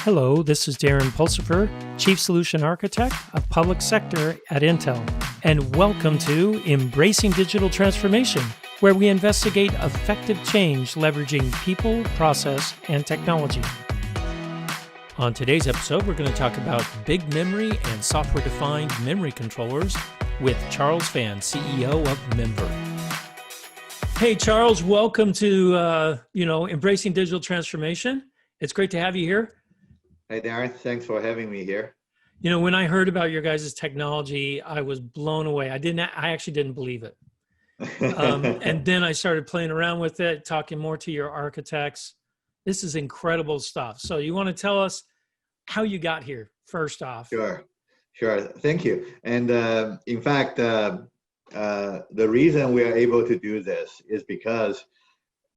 Hello, this is Darren Pulsipher, Chief Solution Architect of Public Sector at Intel, and welcome to Embracing Digital Transformation, where we investigate effective change leveraging people, process, and technology. On today's episode, we're going to talk about big memory and software-defined memory controllers with Charles Fan, CEO of MemVerge. Hey, Charles, welcome to Embracing Digital Transformation. It's great to have you here. Hey, Darren, thanks for having me here. You know, when I heard about your guys' technology, I was blown away. I actually didn't believe it. And then I started playing around with it, talking more to your architects. This is incredible stuff. So you want to tell us how you got here, first off? Sure. Thank you. And in fact, the reason we are able to do this is because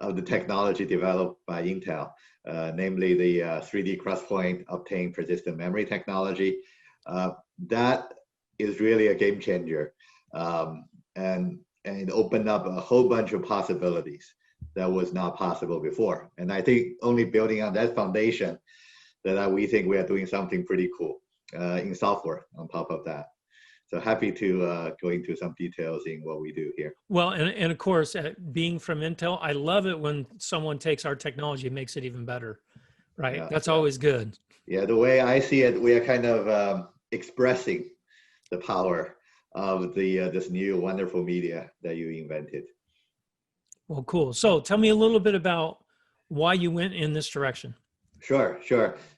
of the technology developed by Intel. Namely the 3D XPoint Optane persistent memory technology. That is really a game changer, and it opened up a whole bunch of possibilities that was not possible before. And I think only building on that foundation that we think we are doing something pretty cool in software on top of that. So happy to go into some details in what we do here. Well, and of course, being from Intel, I love it when someone takes our technology and makes it even better, right? Yeah, That's always good. Yeah, the way I see it, we are kind of expressing the power of this new wonderful media that you invented. Well, cool. So tell me a little bit about why you went in this direction. Sure.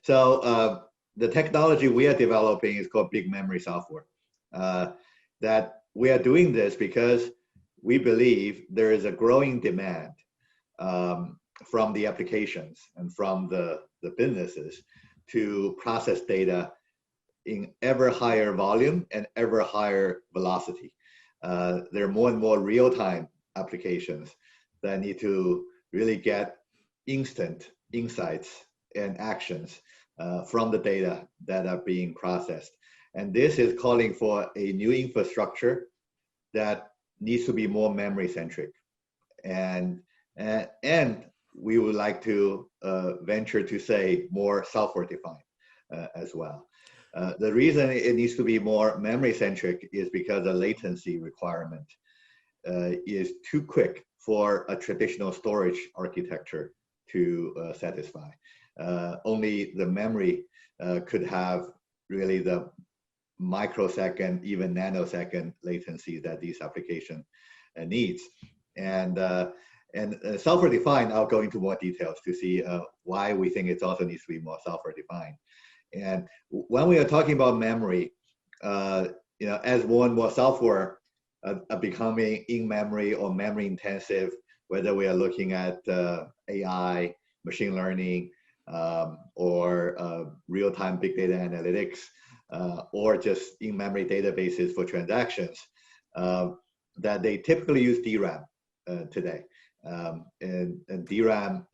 So the technology we are developing is called big memory software. That we are doing this because we believe there is a growing demand from the applications and from the businesses to process data in ever higher volume and ever higher velocity. There are more and more real-time applications that need to really get instant insights and actions from the data that are being processed. And this is calling for a new infrastructure that needs to be more memory centric. And we would like to venture to say more software defined as well. The reason it needs to be more memory centric is because the latency requirement is too quick for a traditional storage architecture to satisfy. Only the memory could have really the microsecond, even nanosecond latency that these application needs. And software-defined, I'll go into more details to see why we think it also needs to be more software-defined. And when we are talking about memory, as more and more software are becoming in-memory or memory-intensive, whether we are looking at AI, machine learning, or real-time big data analytics, or just in-memory databases for transactions, that they typically use DRAM today. And DRAM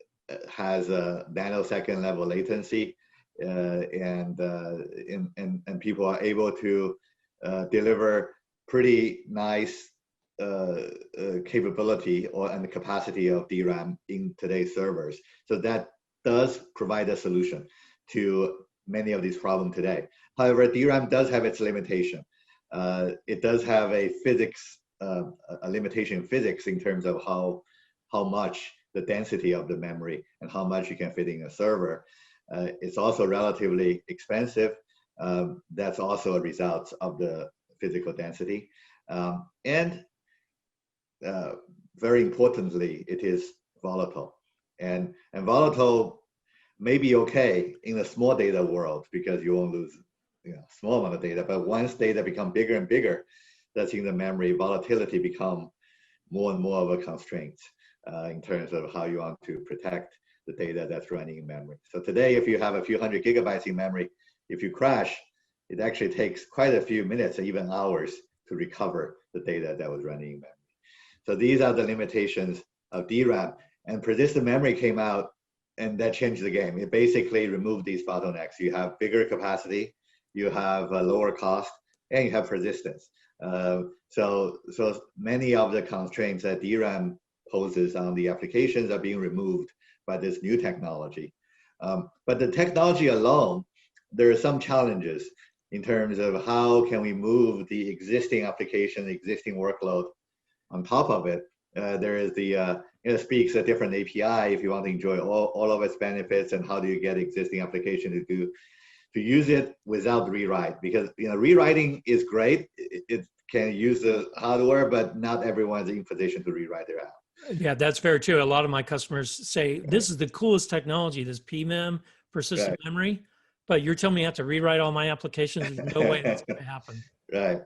has a nanosecond level latency, and people are able to deliver pretty nice capability and the capacity of DRAM in today's servers. So that does provide a solution to many of these problems today. However, DRAM does have its limitation. It does have a physics, a limitation in physics in terms of how much the density of the memory and how much you can fit in a server. It's also relatively expensive. That's also a result of the physical density. And very importantly, it is volatile. And volatile may be okay in a small data world because you won't lose small amount of data, but once data become bigger and bigger, that's in the memory, volatility become more and more of a constraint in terms of how you want to protect the data that's running in memory. So today, if you have a few hundred gigabytes in memory, if you crash, it actually takes quite a few minutes or even hours to recover the data that was running in memory. So these are the limitations of DRAM, and persistent memory came out and that changed the game. It basically removed these bottlenecks. You have bigger capacity, you have a lower cost, and you have persistence. So many of the constraints that DRAM poses on the applications are being removed by this new technology. But the technology alone, there are some challenges in terms of how can we move the existing application, the existing workload on top of it. There is it speaks a different API if you want to enjoy all of its benefits, and how do you get existing application to use it without rewrite, because rewriting is great. It can use the hardware, but not everyone's in position to rewrite their app. Yeah, that's very true. A lot of my customers say this is the coolest technology, this PMEM, persistent memory, but you're telling me I have to rewrite all my applications. There's no way that's going to happen. Right.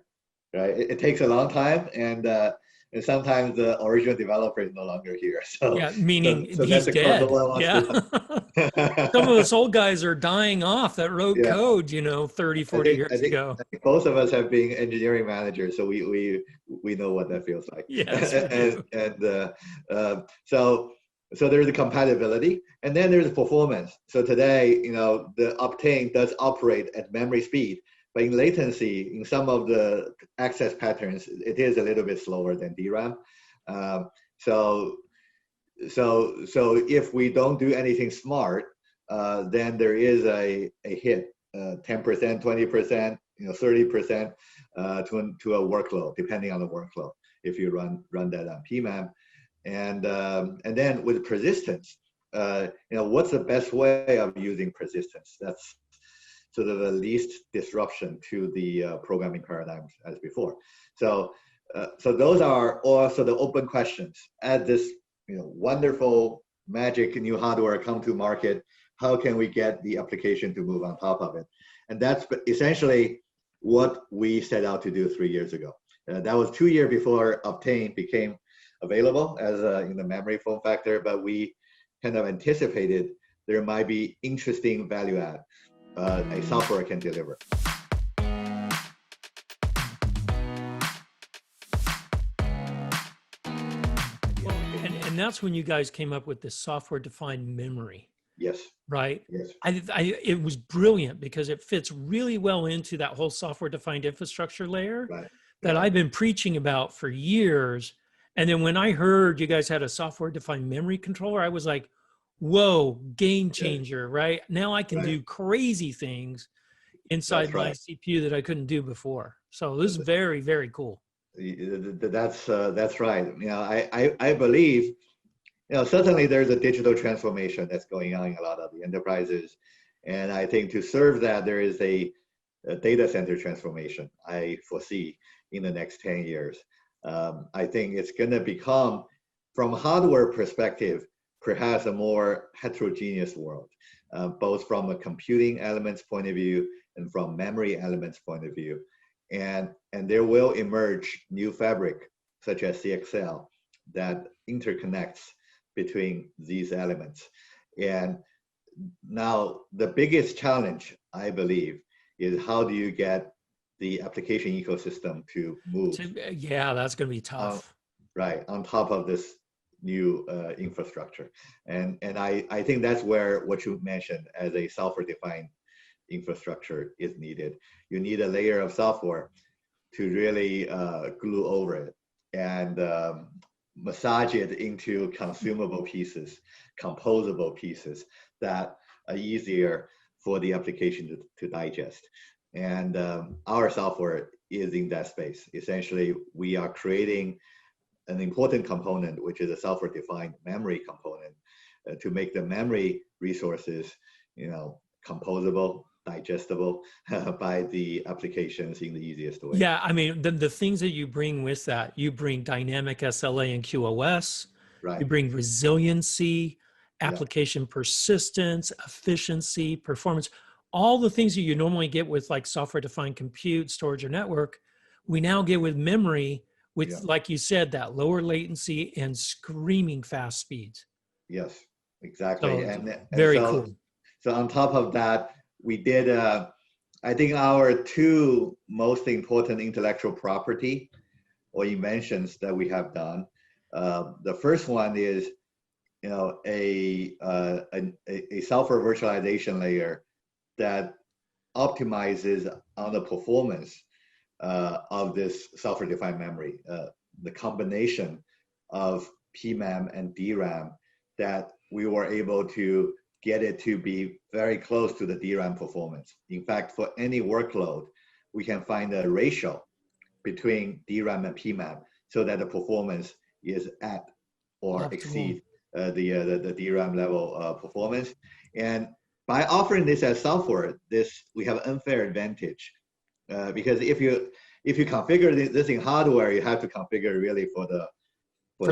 It takes a long time, and sometimes the original developer is no longer here. So yeah, meaning so he's dead. Yeah. Some of us old guys are dying off that wrote code, 30, 40 years ago. I think both of us have been engineering managers, so we know what that feels like. Yes. So there's the compatibility, and then there's the performance. So today, the Optane does operate at memory speed, but in latency, in some of the access patterns, it is a little bit slower than DRAM. So if we don't do anything smart, then there is a hit, 10%, 20%, 30% to a workload, depending on the workload, if you run that on PMEM. And then with persistence, what's the best way of using persistence? That's sort of the least disruption to the programming paradigms as before. So those are also the open questions. As this wonderful magic new hardware come to market, how can we get the application to move on top of it? And that's essentially what we set out to do 3 years ago. That was 2 years before Optane became available as in the memory form factor, but we kind of anticipated there might be interesting value add a software can deliver. And that's when you guys came up with this software-defined memory. Yes. Right? Yes. It was brilliant because it fits really well into that whole software-defined infrastructure layer that I've been preaching about for years. And then when I heard you guys had a software-defined memory controller, I was like, whoa, game changer, right? Now I can do crazy things inside my CPU that I couldn't do before. So this is very, very cool. That's right. I believe, certainly there's a digital transformation that's going on in a lot of the enterprises. And I think to serve that, there is a data center transformation I foresee in the next 10 years. I think it's going to become, from a hardware perspective, perhaps a more heterogeneous world, both from a computing elements point of view and from memory elements point of view. And there will emerge new fabric, such as CXL, that interconnects between these elements. And now the biggest challenge, I believe, is how do you get the application ecosystem to move? Yeah, that's going to be tough. On top of this new infrastructure. And I think that's where what you mentioned as a software-defined infrastructure is needed. You need a layer of software to really glue over it and massage it into consumable pieces, composable pieces that are easier for the application to digest. And our software is in that space. Essentially, we are creating an important component, which is a software-defined memory component, to make the memory resources, composable, digestible by the applications in the easiest way. Yeah, I mean, the things that you bring with that, you bring dynamic SLA and QoS, you bring resiliency, application persistence, efficiency, performance, all the things that you normally get with like software-defined compute, storage, or network, we now get with memory with, like you said, that lower latency and screaming fast speeds. Yes, exactly. So very cool. So on top of that, we did, I think our two most important intellectual property or inventions that we have done. The first one is, a software virtualization layer that optimizes on the performance of this software-defined memory, the combination of PMEM and DRAM that we were able to get it to be very close to the DRAM performance. In fact, for any workload, we can find a ratio between DRAM and PMAP so that the performance is at or Optimal. exceed the DRAM level performance. And by offering this as software, we have an unfair advantage because if you configure this in hardware, you have to configure really for the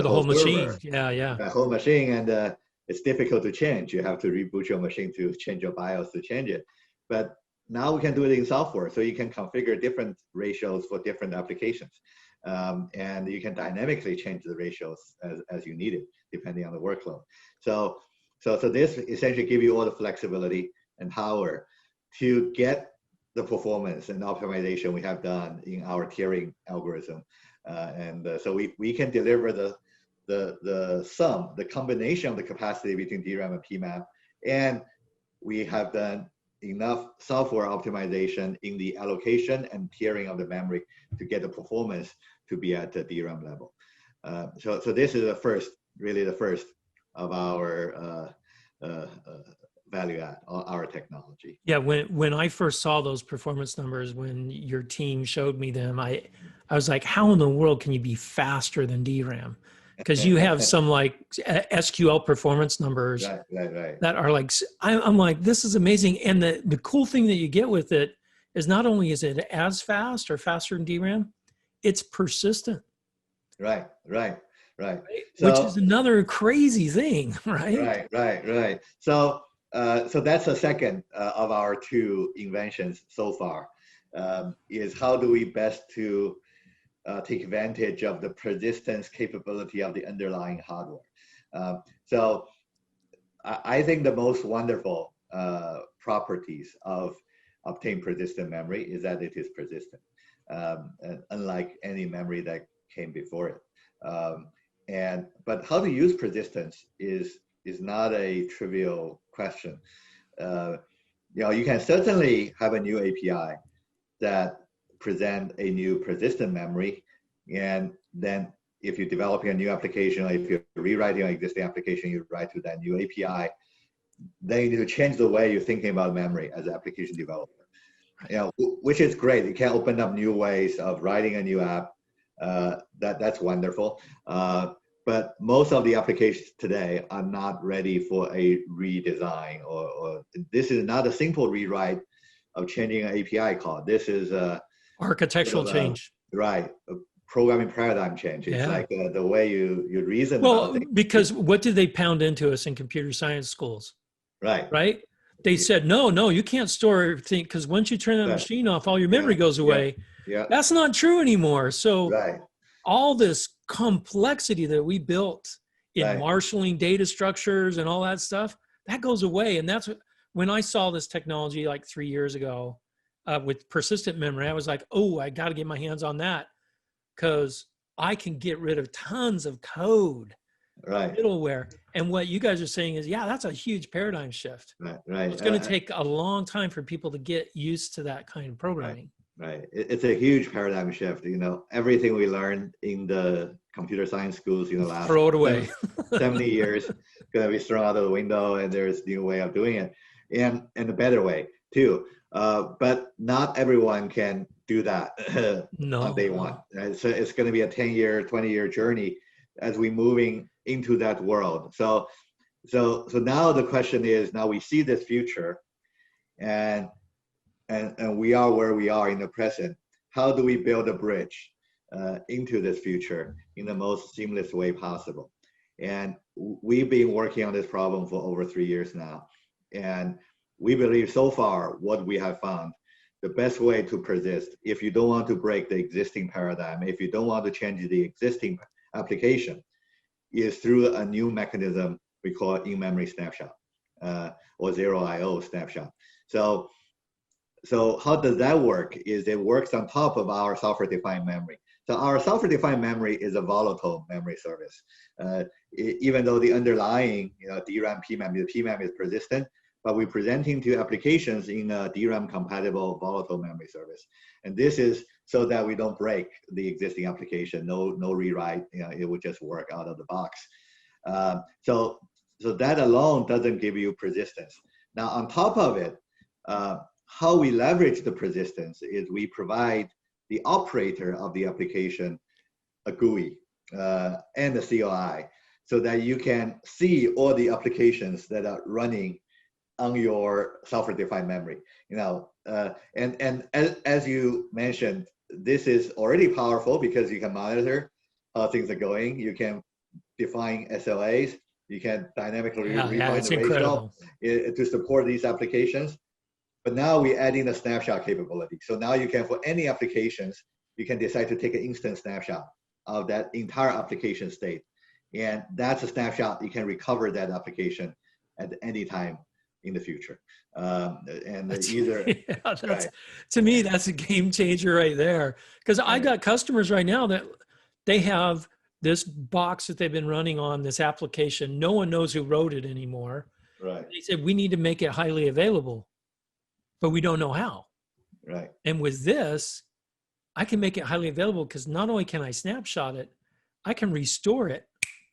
whole server, machine. Yeah. the whole machine, and it's difficult to change. You have to reboot your machine to change your BIOS to change it. But now we can do it in software, so you can configure different ratios for different applications, and you can dynamically change the ratios as you need it, depending on the workload. So this essentially gives you all the flexibility and power to get the performance and optimization we have done in our tiering algorithm, so we can deliver the sum, the combination of the capacity between DRAM and PMAP, and we have done enough software optimization in the allocation and tiering of the memory to get the performance to be at the DRAM level. So this is really the first of our value add, our technology. Yeah, when I first saw those performance numbers, when your team showed me them, I was like, how in the world can you be faster than DRAM? Because you have some like SQL performance numbers right. that are like, I'm like, this is amazing. And the cool thing that you get with it is not only is it as fast or faster than DRAM, it's persistent. Right. So, which is another crazy thing, right? Right. So that's the second of our two inventions so far, is how do we best to take advantage of the persistence capability of the underlying hardware. So I think the most wonderful properties of Optane persistent memory is that it is persistent, unlike any memory that came before it. But how to use persistence is not a trivial question. You can certainly have a new API that present a new persistent memory, and then if you're developing a new application, or if you're rewriting an existing application, you write to that new API, then you need to change the way you're thinking about memory as an application developer. Which is great. You can open up new ways of writing a new app. That's wonderful. But most of the applications today are not ready for a redesign, or this is not a simple rewrite of changing an API call. This is architectural change. Right. A programming paradigm change. It's like the way you reason about things. Because what did they pound into us in computer science schools? Right. They said, no, you can't store everything, because once you turn that machine off, all your memory goes away. Yeah. That's not true anymore. So all this complexity that we built in marshaling data structures and all that stuff, that goes away. And that's when I saw this technology like 3 years ago with persistent memory, I was like, oh, I got to get my hands on that, because I can get rid of tons of code, middleware. And what you guys are saying is, that's a huge paradigm shift. Right. It's going to take a long time for people to get used to that kind of programming. Right. It's a huge paradigm shift. Everything we learned in the computer science schools in the last throw it away. 70 years going to be thrown out of the window, and there's a new way of doing it, and a better way too. But not everyone can do that on day one. So it's going to be a 10-year, 20-year journey as we're moving into that world. So now the question is, now we see this future, and we are where we are in the present. How do we build a bridge into this future in the most seamless way possible? And we've been working on this problem for over 3 years now. And we believe so far what we have found, the best way to persist, if you don't want to break the existing paradigm, if you don't want to change the existing application, is through a new mechanism we call in-memory snapshot, or zero IO snapshot. So how does that work? Is it works on top of our software-defined memory. So our software-defined memory is a volatile memory service. Even though the underlying DRAM PMAP, the PMAP is persistent, but we're presenting to applications in a DRAM-compatible volatile memory service. And this is so that we don't break the existing application, no rewrite, it would just work out of the box. So so that alone doesn't give you persistence. Now, on top of it, how we leverage the persistence is we provide the operator of the application a GUI and a CLI, so that you can see all the applications that are running on your software-defined memory. And as you mentioned, this is already powerful because you can monitor how things are going. You can define SLAs. You can dynamically refine the ratio to support these applications. But now we're adding the snapshot capability. So now you can, for any applications, you can decide to take an instant snapshot of that entire application state. And that's a snapshot. You can recover that application at any time in the future. To me, that's a game changer right there. Because I got customers right now that they have this box that they've been running on this application. No one knows who wrote it anymore. Right. They said, we need to make it highly available, but we don't know how. Right. And with this, I can make it highly available because not only can I snapshot it, I can restore it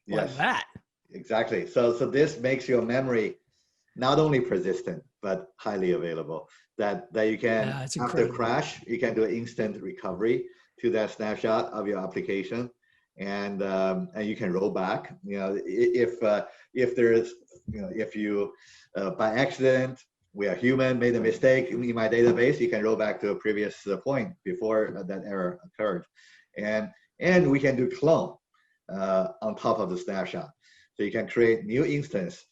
like that. Exactly. So this makes your memory not only persistent, but highly available. That you can, after crash, you can do an instant recovery to that snapshot of your application. And you can roll back. If there's, if you by accident, we are human, made a mistake in my database, you can roll back to a previous point before that error occurred, and we can do clone on top of the snapshot, so you can create new instance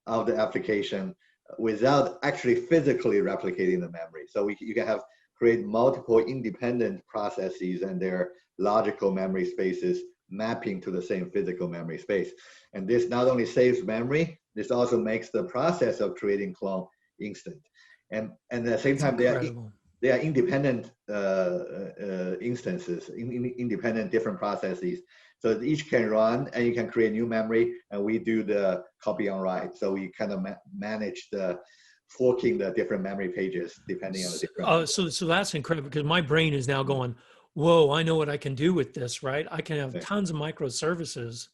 of the application without actually physically replicating the memory. So you can create multiple independent processes and their logical memory spaces mapping to the same physical memory space. And this not only saves memory, this also makes the process of creating clone instant. And at the same time, they are independent instances, independent different processes. So each can run, and you can create new memory, and we do the copy on write. So we kind of manage the forking the different memory pages depending on the different. So that's incredible, because my brain is now going, whoa, I know what I can do with this, right? I can have tons of microservices,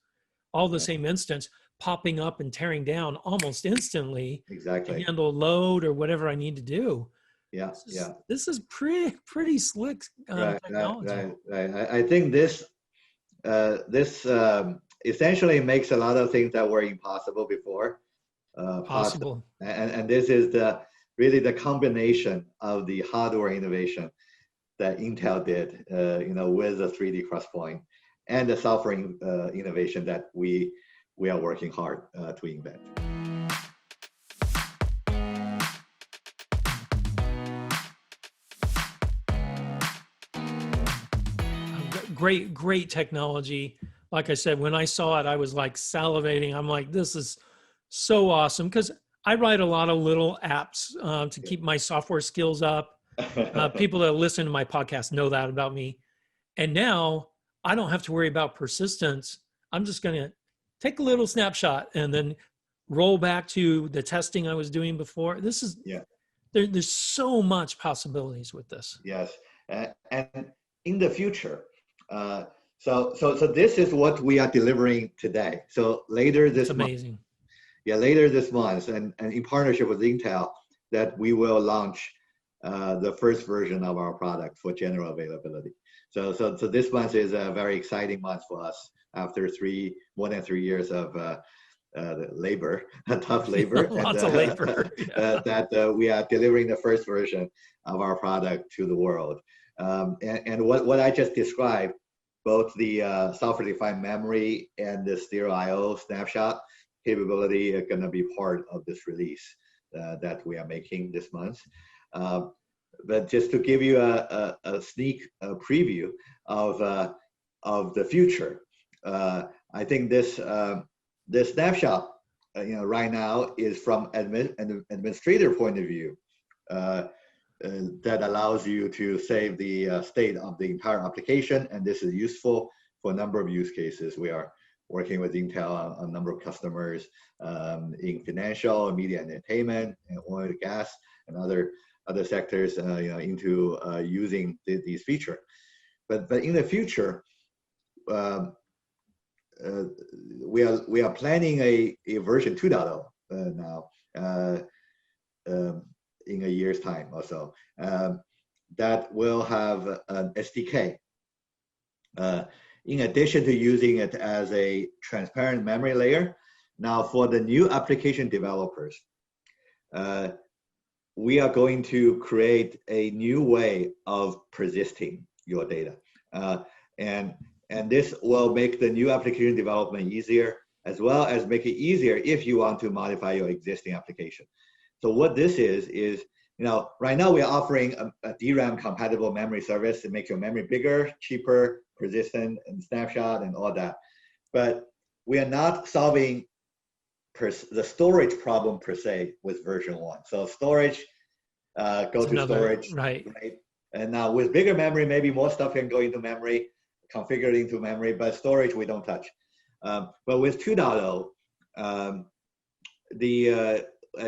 all the same instance, popping up and tearing down almost instantly to handle load or whatever I need to do. This is pretty slick technology. Right. I think this essentially makes a lot of things that were impossible before possible. And this is really the combination of the hardware innovation that Intel did, with the 3D XPoint, and the software innovation that we are working hard to invent. Great technology. Like I said, when I saw it, I was like salivating. I'm like, this is so awesome, because I write a lot of little apps to keep my software skills up. People that listen to my podcast know that about me. And now I don't have to worry about persistence. I'm just going to take a little snapshot and then roll back to the testing I was doing before. This is, there's so much possibilities with this. Yes. And in the future, so this is what we are delivering today. So later this amazing. Later this month, and in partnership with Intel, that we will launch the first version of our product for general availability. So this month is a very exciting month for us after more than 3 years of labor, tough labor. Lots of labor. That we are delivering the first version of our product to the world. And what I just described, both the software-defined memory and the stereo I/O snapshot capability are going to be part of this release that we are making this month. But just to give you a sneak preview of the future, I think this snapshot, right now is from an administrator point of view. That allows you to save the state of the entire application, and this is useful for a number of use cases. We are working with Intel on a number of customers in financial, media, and entertainment, and oil and gas, and other sectors, into using these features. But in the future, we are planning a version 2.0 now in a year's time or so, that will have an SDK. In addition to using it as a transparent memory layer, now for the new application developers, we are going to create a new way of persisting your data. And this will make the new application development easier, as well as make it easier if you want to modify your existing application. So what this is, right now we are offering a DRAM compatible memory service to make your memory bigger, cheaper, persistent, and snapshot and all that. But we are not solving the storage problem per se with version 1. So storage, go to storage, right? And now with bigger memory, maybe more stuff can go into memory, configured into memory, but storage we don't touch. But with 2.0,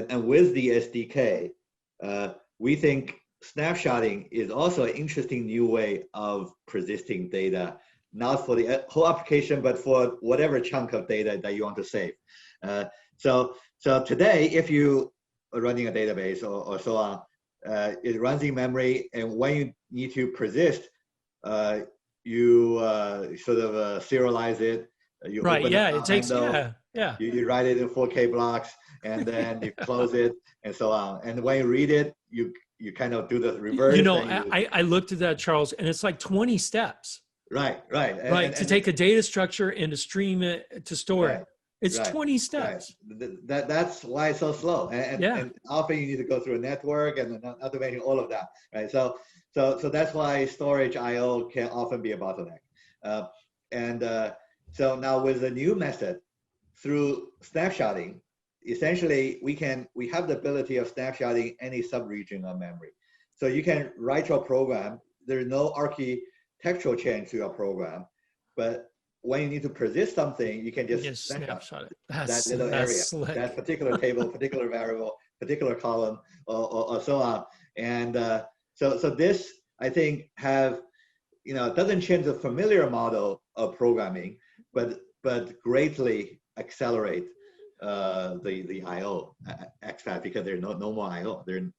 and with the SDK, we think snapshotting is also an interesting new way of persisting data, not for the whole application, but for whatever chunk of data that you want to save. So today, if you are running a database or so on, it runs in memory, and when you need to persist, you sort of serialize it. You right, yeah, it takes, handle, yeah. You write it in 4K blocks, and then you close it, and so on. And when you read it, you kind of do the reverse. I looked at that, Charles, and it's like 20 steps. Right. To take a data structure and to stream it, to store it. It's 20 steps. Right. That's why it's so slow. And often you need to go through a network and not to mention all of that, right? So that's why storage I/O can often be a bottleneck. So now with the new method, through snapshotting, essentially we have the ability of snapshotting any subregion of memory. So you can write your program. There's no architectural change to your program, but when you need to persist something, you can just snapshot it. That little area, slick. That particular table, particular variable, particular column, or so on. And so this, I think, doesn't change the familiar model of programming, but greatly accelerate the I/O expat, because there's no more I/O. There's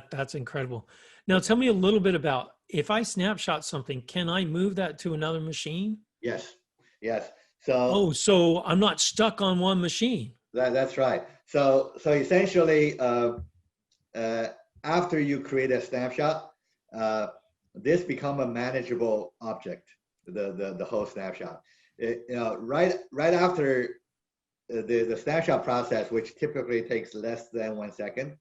that's incredible. Now tell me a little bit about, if I snapshot something, can I move that to another machine? Yes. So I'm not stuck on one machine. That's right. So essentially, after you create a snapshot, this become a manageable object. The whole snapshot. Right after the snapshot process, which typically takes less than 1 second.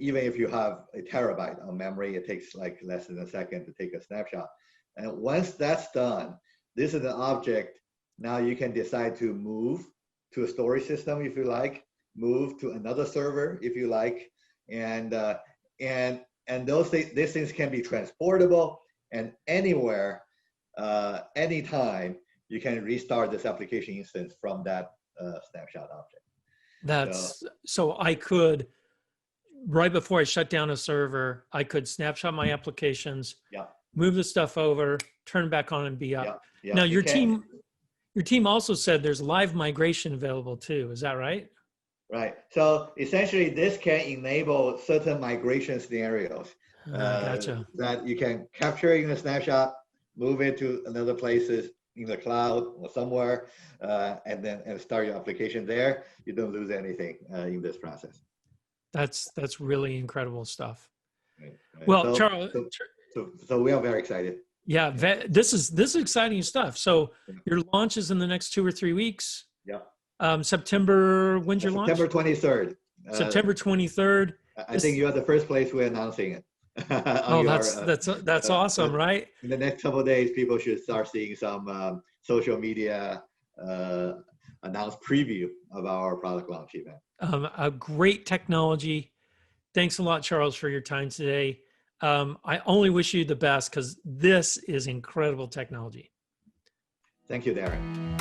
Even if you have a terabyte of memory, it takes like less than a second to take a snapshot. And once that's done, this is an object. Now you can decide to move to a storage system if you like, move to another server if you like, and these things can be transportable, and anywhere, anytime, you can restart this application instance from that snapshot object. So I could, right before I shut down a server, I could snapshot my applications, move the stuff over, turn it back on, and be up. Now your team also said there's live migration available too. Is that right? Right. So essentially, this can enable certain migration scenarios that you can capture in a snapshot, move it to another places in the cloud or somewhere, and start your application there. You don't lose anything in this process. That's really incredible stuff. Right. Well, Charles, so we are very excited. Yeah, this is exciting stuff. So your launch is in the next 2 or 3 weeks. Yeah. September. When's your launch? September 23rd. September 23rd. I think you're the first place we're announcing it. That's awesome, right? In the next couple of days, people should start seeing some social media announced preview of our product launch event. A great technology. Thanks a lot, Charles, for your time today. I only wish you the best, because this is incredible technology. Thank you, Darren.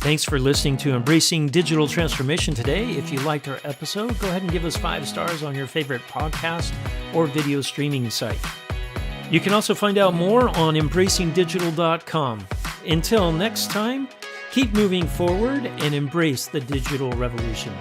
Thanks for listening to Embracing Digital Transformation today. If you liked our episode, go ahead and give us 5 stars on your favorite podcast or video streaming site. You can also find out more on embracingdigital.com. Until next time, keep moving forward and embrace the digital revolution.